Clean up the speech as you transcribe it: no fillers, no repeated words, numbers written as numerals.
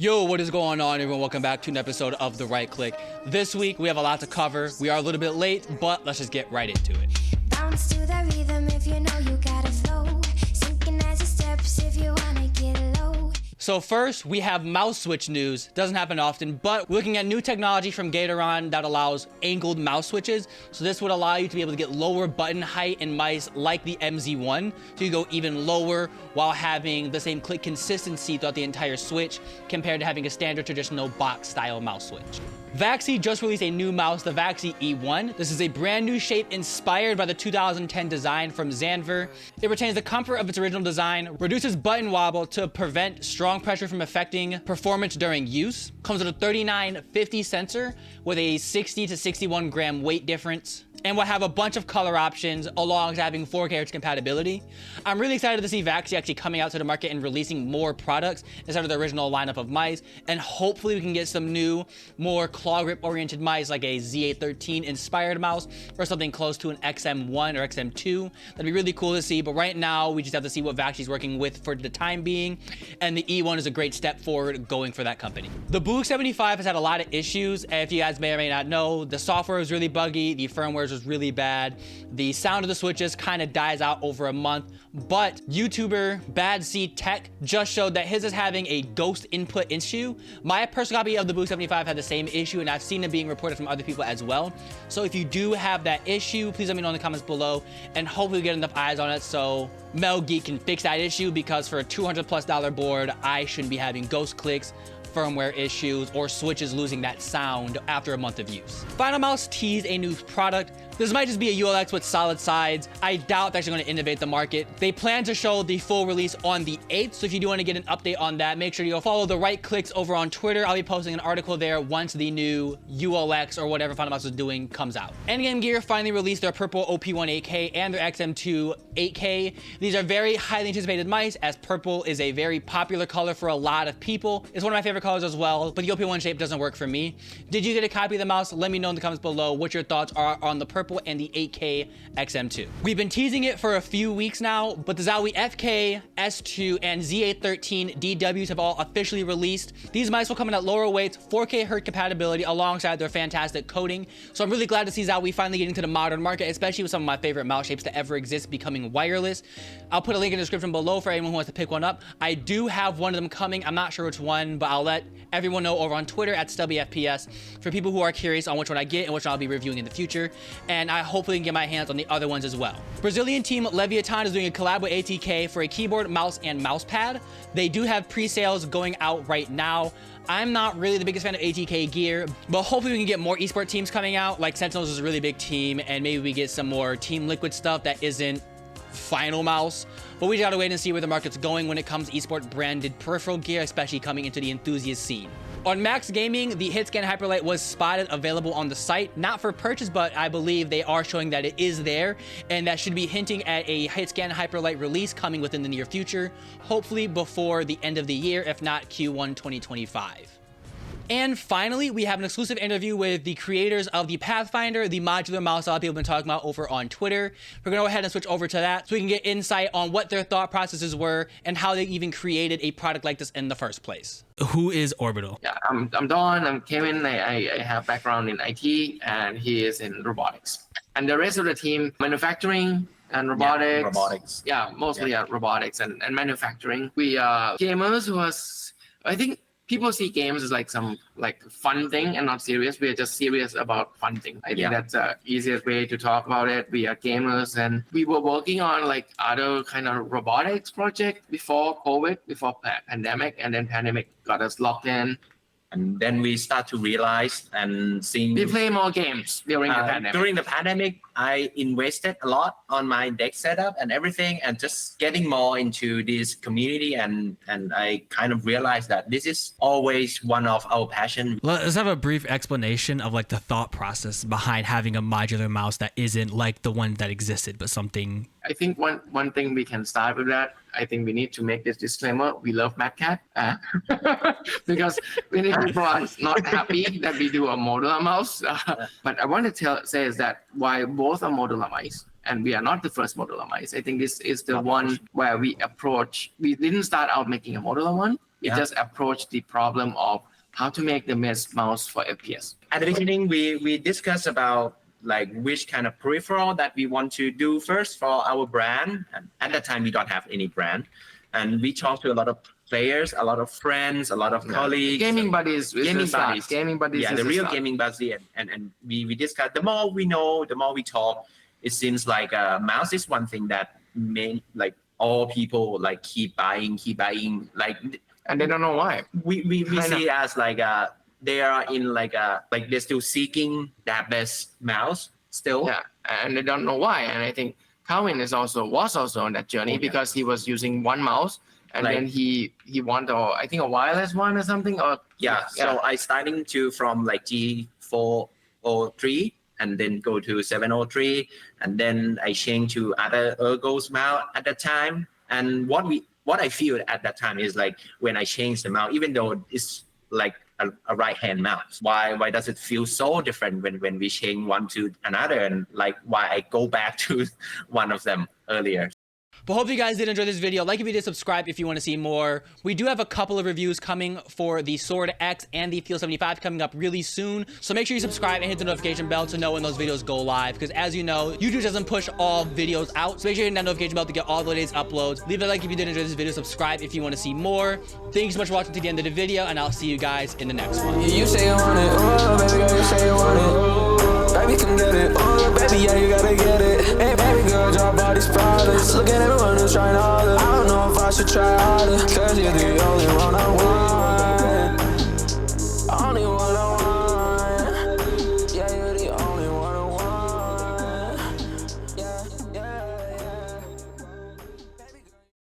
Yo, what is going on, everyone? Welcome back to an episode of The Right Click. This week, we have a lot to cover. We are a little bit late, but let's just get right into it. Bounce to the rhythm if you know you gotta flow. Synchronize your steps if you wanna get low. So first, we have mouse switch news. Doesn't happen often, but we're looking at new technology from Gatoron that allows angled mouse switches. So this would allow you to be able to get lower button height in mice like the MZ1. So you go even lower while having the same click consistency throughout the entire switch compared to having a standard traditional box style mouse switch. Vaxee just released a new mouse, the Vaxee E1. This is a brand new shape inspired by the 2010 design from Zanver. It retains the comfort of its original design, reduces button wobble to prevent strong pressure from affecting performance during use, comes with a 3950 sensor with a 60 to 61 gram weight difference, and will have a bunch of color options along with having 4K compatibility. I'm really excited to see Vaxee actually coming out to the market and releasing more products instead of the original lineup of mice, and hopefully we can get some new, more claw grip oriented mice like a Z813 inspired mouse or something close to an XM1 or XM2. That'd be really cool to see, but right now we just have to see what Vaxee's working with for the time being, and the E1 is a great step forward going for that company. The Blue 75 has had a lot of issues, and if you guys may or may not know, the software was really buggy, the firmware was really bad, the sound of the switches kind of dies out over a month, but YouTuber Bad Seed Tech just showed that his is having a ghost input issue. My personal copy of the Blue 75 had the same issue, and I've seen it being reported from other people as well. So if you do have that issue, please let me know in the comments below, and hopefully we get enough eyes on it so Mel Geek can fix that issue, because for a $200+ board, I shouldn't be having ghost clicks, firmware issues, or switches losing that sound after a month of use. Final Mouse teased a new product. This might just be a ULX with solid sides. I doubt they're actually going to innovate the market. They plan to show the full release on the 8th, so if you do want to get an update on that, make sure you go follow The Right Clicks over on Twitter. I'll be posting an article there once the new ULX or whatever Final Mouse is doing comes out. Endgame Gear finally released their purple OP1 8K and their XM2 8K. These are very highly anticipated mice, as purple is a very popular color for a lot of people. It's one of my favorite colors as well, but the OP1 shape doesn't work for me. Did you get a copy of the mouse? Let me know in the comments below what your thoughts are on the purple and the 8K XM2. We've been teasing it for a few weeks now, but the Zowie FK, S2, and Z813 DWs have all officially released. These mice will come in at lower weights, 4K Hz compatibility alongside their fantastic coating. So I'm really glad to see Zowie finally getting to the modern market, especially with some of my favorite mouse shapes to ever exist becoming wireless. I'll put a link in the description below for anyone who wants to pick one up. I do have one of them coming. I'm not sure which one, but I'll let everyone know over on Twitter at StubbyFPS for people who are curious on which one I get and which one I'll be reviewing in the future. And I hopefully can get my hands on the other ones as well. Brazilian team Leviathan is doing a collab with ATK for a keyboard, mouse, and mousepad. They do have pre-sales going out right now. I'm not really the biggest fan of ATK gear, but hopefully we can get more esport teams coming out. Like Sentinels is a really big team, and maybe we get some more Team Liquid stuff that isn't Final Mouse. But we just gotta wait and see where the market's going when it comes to esport branded peripheral gear, especially coming into the enthusiast scene. On Max Gaming, the HitScan Hyperlight was spotted available on the site, not for purchase, but I believe they are showing that it is there, and that should be hinting at a HitScan Hyperlight release coming within the near future, hopefully before the end of the year, if not Q1 2025. And finally, we have an exclusive interview with the creators of the Pathfinder, the modular mouse a lot of people have been talking about over on Twitter. We're gonna go ahead and switch over to that so we can get insight on what their thought processes were and how they even created a product like this in the first place. Who is Orbital? Yeah, I'm Don. I'm Kevin. I have background in IT, and he is in robotics. And the rest of the team, manufacturing and robotics. Yeah, robotics. Yeah, mostly robotics and manufacturing. We are gamers who are, I think, people see games as like some fun thing and not serious. We are just serious about fun thing. I think that's the easiest way to talk about it. We are gamers, and we were working on like other kind of robotics project before COVID, before pandemic, and then pandemic got us locked in. And then we start to realize and see. We play more games during the pandemic. During the pandemic, I invested a lot on my deck setup and everything, and just getting more into this community. And I kind of realized that this is always one of our passion. Let's have a brief explanation of like the thought process behind having a modular mouse that isn't like the one that existed, but something. I think one thing we can start with that. I think we need to make this disclaimer. We love Mad Cat because many people are not happy that we do a modular mouse. But I want to say is that why both are modular mice, and we are not the first modular mice. I think this is the one where we didn't start out making a modular one. It just approached the problem of how to make the best mouse for FPS. At the beginning, we discussed about like which kind of peripheral that we want to do first for our brand. And at that time, we don't have any brand. And we talked to a lot of players, a lot of friends, a lot of colleagues. Gaming buddies. Gaming buddies. Gaming buddies. Yeah, the real gaming buddies. And we discussed, the more we know, the more we talk, it seems like mouse is one thing that like all people like keep buying, like, and they don't know why. We see it as like they are in like they're still seeking that best mouse still. Yeah, and they don't know why. And I think Calvin was also on that journey because he was using one mouse, and then he wanted I think a wireless one or something. Or so I starting from like G403 and then go to 703, and then I changed to other Ergo's mouse at that time. And what I feel at that time is like when I change the mouse, even though it's like a right hand mouse, why does it feel so different when we change one to another, and like why I go back to one of them earlier. But hope you guys did enjoy this video. Like if you did, subscribe if you want to see more. We do have a couple of reviews coming for the Sword X and the Field 75 coming up really soon. So make sure you subscribe and hit the notification bell to know when those videos go live. Because as you know, YouTube doesn't push all videos out. So make sure you hit that notification bell to get all the latest uploads. Leave a like if you did enjoy this video. Subscribe if you want to see more. Thank you so much for watching to the end of the video. And I'll see you guys in the next one. You say you want it, oh baby girl, you say you want it. Baby, come get it, oh baby, yeah, you gotta get it. Hey baby girl, drop all these problems. Look at everyone who's trying harder. I don't know if I should try harder, cause you're the